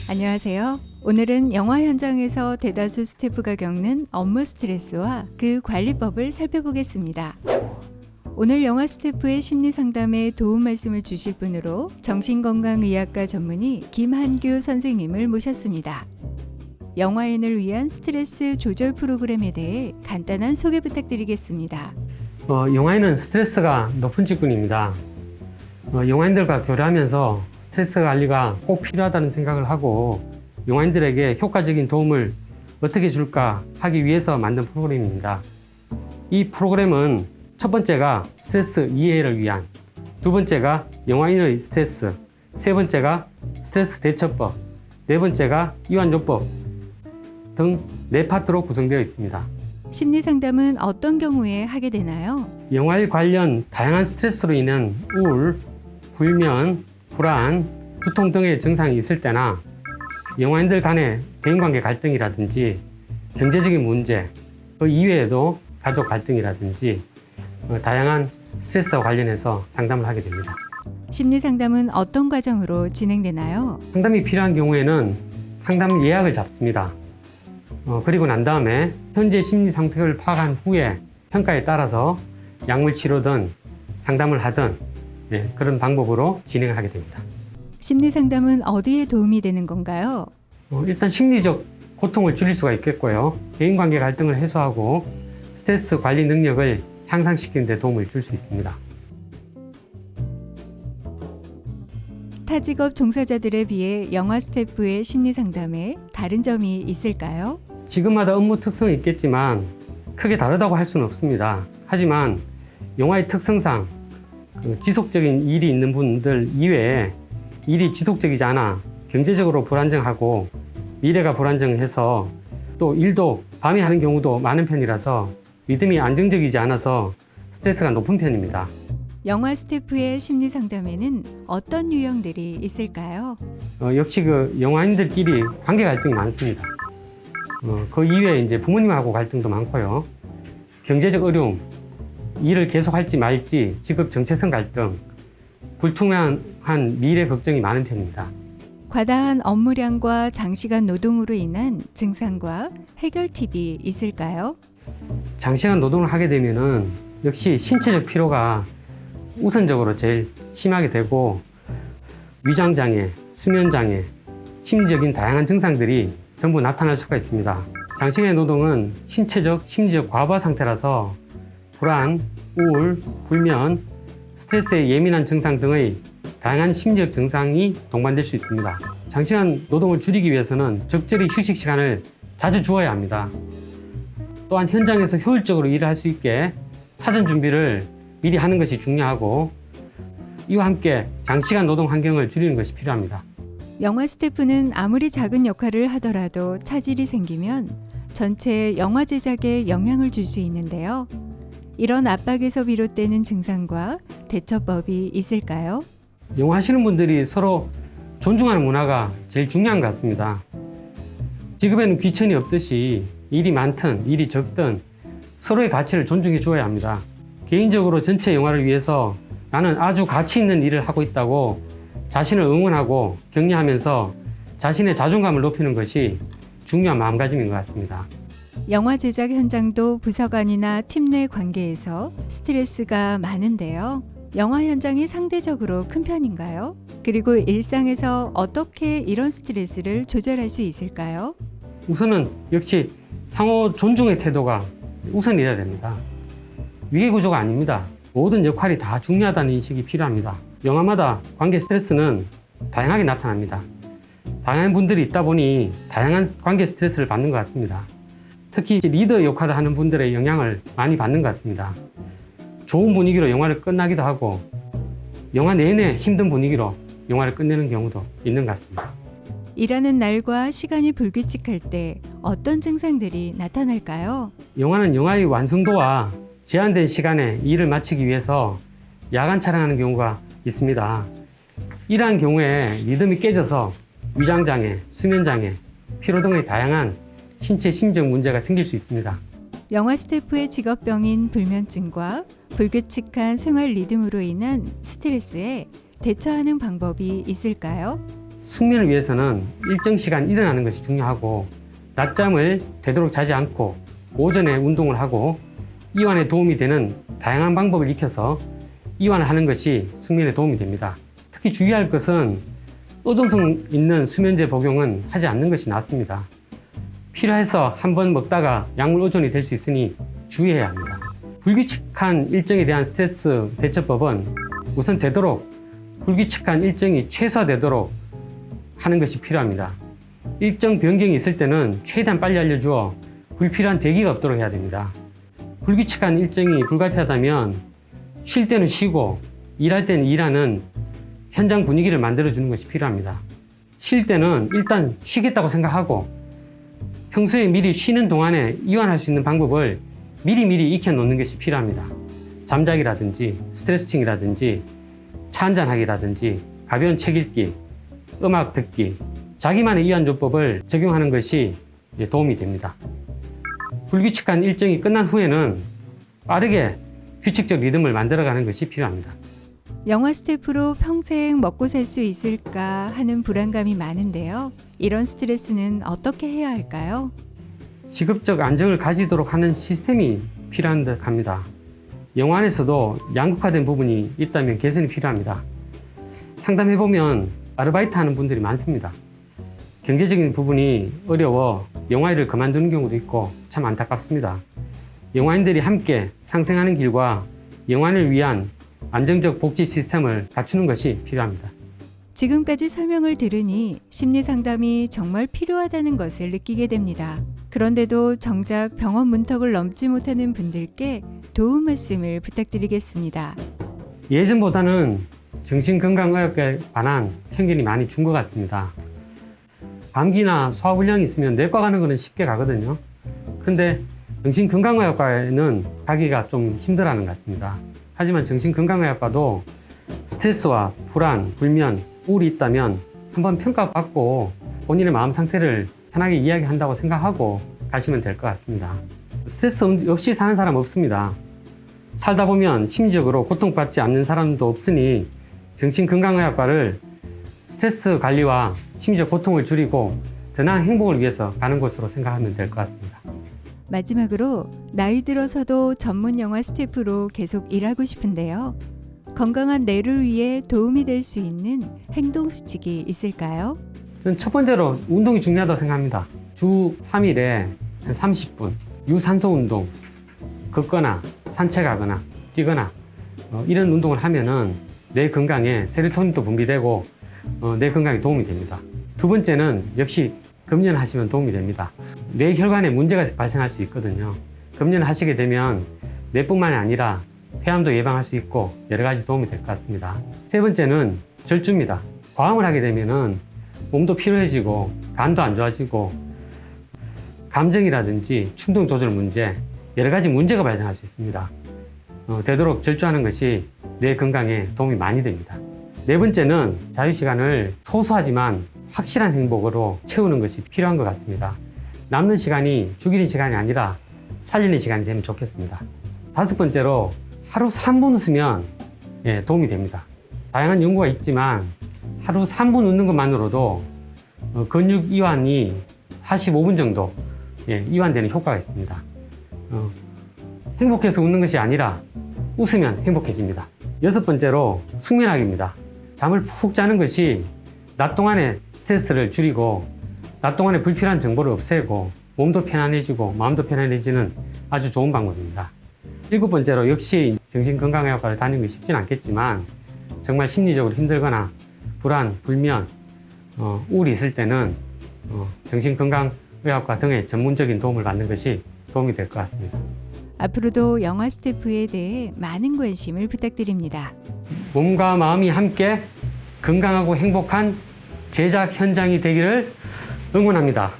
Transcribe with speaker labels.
Speaker 1: 안녕하세요. 오늘은 영화 현장에서 대다수 스태프가 겪는 업무 스트레스와 그 관리법을 살펴보겠습니다. 오늘 영화 스태프의 심리 상담에 도움 말씀을 주실 분으로 정신건강의학과 전문의 김한규 선생님을 모셨습니다. 영화인을 위한 스트레스 조절 프로그램에 대해 간단한 소개 부탁드리겠습니다.
Speaker 2: 영화인은 스트레스가 높은 직군입니다. 영화인들과 교류하면서 스트레스 관리가 꼭 필요하다는 생각을 하고 영화인들에게 효과적인 도움을 어떻게 줄까 하기 위해서 만든 프로그램입니다. 이 프로그램은 첫 번째가 스트레스 이해를 위한, 두 번째가 영화인의 스트레스, 세 번째가 스트레스 대처법, 네 번째가 이완요법 등 4파트로 구성되어 있습니다.
Speaker 1: 심리 상담은 어떤 경우에 하게 되나요?
Speaker 2: 영화일 관련 다양한 스트레스로 인한 우울, 불면, 불안, 두통 등의 증상이 있을 때나 영화인들 간의 대인관계 갈등이라든지 경제적인 문제, 그 이외에도 가족 갈등이라든지 다양한 스트레스와 관련해서 상담을 하게 됩니다.
Speaker 1: 심리 상담은 어떤 과정으로 진행되나요?
Speaker 2: 상담이 필요한 경우에는 상담 예약을 잡습니다. 그리고 난 다음에 현재 심리 상태를 파악한 후에 평가에 따라서 약물 치료든 상담을 하든 그런 방법으로 진행을 하게 됩니다.
Speaker 1: 심리 상담은 어디에 도움이 되는 건가요?
Speaker 2: 일단 심리적 고통을 줄일 수가 있겠고요. 대인관계 갈등을 해소하고 스트레스 관리 능력을 향상시키는 데 도움을 줄 수 있습니다.
Speaker 1: 타 직업 종사자들에 비해 영화 스태프의 심리 상담에 다른 점이 있을까요?
Speaker 2: 직업마다 업무 특성이 있겠지만 크게 다르다고 할 수는 없습니다. 하지만 영화의 특성상 지속적인 일이 있는 분들 이외에 일이 지속적이지 않아 경제적으로 불안정하고 미래가 불안정해서 또 일도 밤에 하는 경우도 많은 편이라서 리듬이 안정적이지 않아서 스트레스가 높은 편입니다.
Speaker 1: 영화 스태프의 심리 상담에는 어떤 유형들이 있을까요?
Speaker 2: 역시 영화인들끼리 관계 갈등이 많습니다. 그 이외에 이제 부모님하고 갈등도 많고요. 경제적 어려움, 일을 계속할지 말지 직업 정체성 갈등, 불투명한 미래 걱정이 많은 편입니다.
Speaker 1: 과다한 업무량과 장시간 노동으로 인한 증상과 해결 팁이 있을까요?
Speaker 2: 장시간 노동을 하게 되면은 역시 신체적 피로가 우선적으로 제일 심하게 되고 위장장애, 수면장애, 심리적인 다양한 증상들이 전부 나타날 수가 있습니다. 장시간의 노동은 신체적, 심리적 과부하 상태라서 불안, 우울, 불면, 스트레스에 예민한 증상 등의 다양한 심리적 증상이 동반될 수 있습니다. 장시간 노동을 줄이기 위해서는 적절히 휴식 시간을 자주 주어야 합니다. 또한 현장에서 효율적으로 일을 할 수 있게 사전 준비를 미리 하는 것이 중요하고 이와 함께 장시간 노동 환경을 줄이는 것이 필요합니다.
Speaker 1: 영화 스태프는 아무리 작은 역할을 하더라도 차질이 생기면 전체 영화 제작에 영향을 줄 수 있는데요. 이런 압박에서 비롯되는 증상과 대처법이 있을까요?
Speaker 2: 영화 하시는 분들이 서로 존중하는 문화가 제일 중요한 것 같습니다. 직업에는 귀천이 없듯이 일이 많든 일이 적든 서로의 가치를 존중해 주어야 합니다. 개인적으로 전체 영화를 위해서 나는 아주 가치 있는 일을 하고 있다고 자신을 응원하고 격려하면서 자신의 자존감을 높이는 것이 중요한 마음가짐인 것 같습니다.
Speaker 1: 영화 제작 현장도 부서간이나 팀 내 관계에서 스트레스가 많은데요. 영화 현장이 상대적으로 큰 편인가요? 그리고 일상에서 어떻게 이런 스트레스를 조절할 수 있을까요?
Speaker 2: 우선은 역시 상호 존중의 태도가 우선이어야 됩니다. 위계구조가 아닙니다. 모든 역할이 다 중요하다는 인식이 필요합니다. 영화마다 관계 스트레스는 다양하게 나타납니다. 다양한 분들이 있다 보니 다양한 관계 스트레스를 받는 것 같습니다. 특히 리더 역할을 하는 분들의 영향을 많이 받는 것 같습니다. 좋은 분위기로 영화를 끝나기도 하고 영화 내내 힘든 분위기로 영화를 끝내는 경우도 있는 것 같습니다.
Speaker 1: 일하는 날과 시간이 불규칙할 때 어떤 증상들이 나타날까요?
Speaker 2: 영화는 영화의 완성도와 제한된 시간에 일을 마치기 위해서 야간 촬영하는 경우가 있습니다. 이러한 경우에 리듬이 깨져서 위장장애, 수면장애, 피로 등의 다양한 신체 심리적 문제가 생길 수 있습니다.
Speaker 1: 영화 스태프의 직업병인 불면증과 불규칙한 생활 리듬으로 인한 스트레스에 대처하는 방법이 있을까요?
Speaker 2: 숙면을 위해서는 일정 시간 일어나는 것이 중요하고 낮잠을 되도록 자지 않고 오전에 운동을 하고 이완에 도움이 되는 다양한 방법을 익혀서 이완을 하는 것이 숙면에 도움이 됩니다. 특히 주의할 것은 의존성 있는 수면제 복용은 하지 않는 것이 낫습니다. 필요해서 한번 먹다가 약물 의존이 될 수 있으니 주의해야 합니다. 불규칙한 일정에 대한 스트레스 대처법은 우선 되도록 불규칙한 일정이 최소화되도록 하는 것이 필요합니다. 일정 변경이 있을 때는 최대한 빨리 알려주어 불필요한 대기가 없도록 해야 됩니다. 불규칙한 일정이 불가피하다면 쉴 때는 쉬고 일할 때는 일하는 현장 분위기를 만들어주는 것이 필요합니다. 쉴 때는 일단 쉬겠다고 생각하고 평소에 미리 쉬는 동안에 이완할 수 있는 방법을 미리 익혀놓는 것이 필요합니다. 잠자기라든지 스트레칭이라든지 차 한잔하기라든지 가벼운 책 읽기, 음악 듣기, 자기만의 이완조법을 적용하는 것이 도움이 됩니다. 불규칙한 일정이 끝난 후에는 빠르게 규칙적 리듬을 만들어가는 것이 필요합니다.
Speaker 1: 영화 스태프로 평생 먹고 살 수 있을까 하는 불안감이 많은데요. 이런 스트레스는 어떻게 해야 할까요?
Speaker 2: 직업적 안정을 가지도록 하는 시스템이 필요한 듯 합니다. 영화 안에서도 양극화된 부분이 있다면 개선이 필요합니다. 상담해보면 아르바이트 하는 분들이 많습니다. 경제적인 부분이 어려워 영화일을 그만두는 경우도 있고 참 안타깝습니다. 영화인들이 함께 상생하는 길과 영화인을 위한 안정적 복지 시스템을 갖추는 것이 필요합니다.
Speaker 1: 지금까지 설명을 들으니 심리 상담이 정말 필요하다는 것을 느끼게 됩니다. 그런데도 정작 병원 문턱을 넘지 못하는 분들께 도움 말씀을 부탁드리겠습니다.
Speaker 2: 예전보다는 정신건강의학에 관한 편견이 많이 준 것 같습니다. 감기나 소화불량이 있으면 내과 가는 거는 쉽게 가거든요. 근데 정신건강의학과에는 가기가 좀 힘들어하는 것 같습니다. 하지만 정신건강의학과도 스트레스와 불안, 불면, 우울이 있다면 한번 평가받고 본인의 마음 상태를 편하게 이야기한다고 생각하고 가시면 될 것 같습니다. 스트레스 없이 사는 사람 없습니다. 살다 보면 심리적으로 고통받지 않는 사람도 없으니 정신건강의학과를 스트레스 관리와 심리적 고통을 줄이고 더 나은 행복을 위해서 가는 곳으로 생각하면 될 것 같습니다.
Speaker 1: 마지막으로 나이 들어서도 전문 영화 스태프로 계속 일하고 싶은데요. 건강한 뇌를 위해 도움이 될 수 있는 행동 수칙이 있을까요?
Speaker 2: 저는 첫 번째로 운동이 중요하다고 생각합니다. 주 3일에 한 30분 유산소 운동, 걷거나 산책하거나 뛰거나 이런 운동을 하면은 뇌 건강에 세로토닌도 분비되고 뇌 건강에 도움이 됩니다. 두 번째는 역시 금연을 하시면 도움이 됩니다. 뇌 혈관에 문제가 발생할 수 있거든요. 금연을 하시게 되면 뇌뿐만이 아니라 폐암도 예방할 수 있고 여러 가지 도움이 될 것 같습니다. 세 번째는 절주입니다. 과음을 하게 되면은 몸도 피로해지고 간도 안 좋아지고 감정이라든지 충동 조절 문제 여러 가지 문제가 발생할 수 있습니다. 되도록 절주하는 것이 뇌 건강에 도움이 많이 됩니다. 네 번째는 자유시간을 소소하지만 확실한 행복으로 채우는 것이 필요한 것 같습니다. 남는 시간이 죽이는 시간이 아니라 살리는 시간이 되면 좋겠습니다. 다섯 번째로 하루 3분 웃으면 도움이 됩니다. 다양한 연구가 있지만 하루 3분 웃는 것만으로도 근육 이완이 45분 정도 이완되는 효과가 있습니다. 행복해서 웃는 것이 아니라 웃으면 행복해집니다. 여섯 번째로 숙면하기입니다. 잠을 푹 자는 것이 낮 동안의 스트레스를 줄이고 낮 동안에 불필요한 정보를 없애고 몸도 편안해지고 마음도 편안해지는 아주 좋은 방법입니다. 일곱 번째로 역시 정신건강의학과를 다니는 게 쉽진 않겠지만 정말 심리적으로 힘들거나 불안, 불면, 우울이 있을 때는 정신건강의학과 등의 전문적인 도움을 받는 것이 도움이 될 것 같습니다.
Speaker 1: 앞으로도 영화 스태프에 대해 많은 관심을 부탁드립니다.
Speaker 2: 몸과 마음이 함께 건강하고 행복한 제작 현장이 되기를 응원합니다.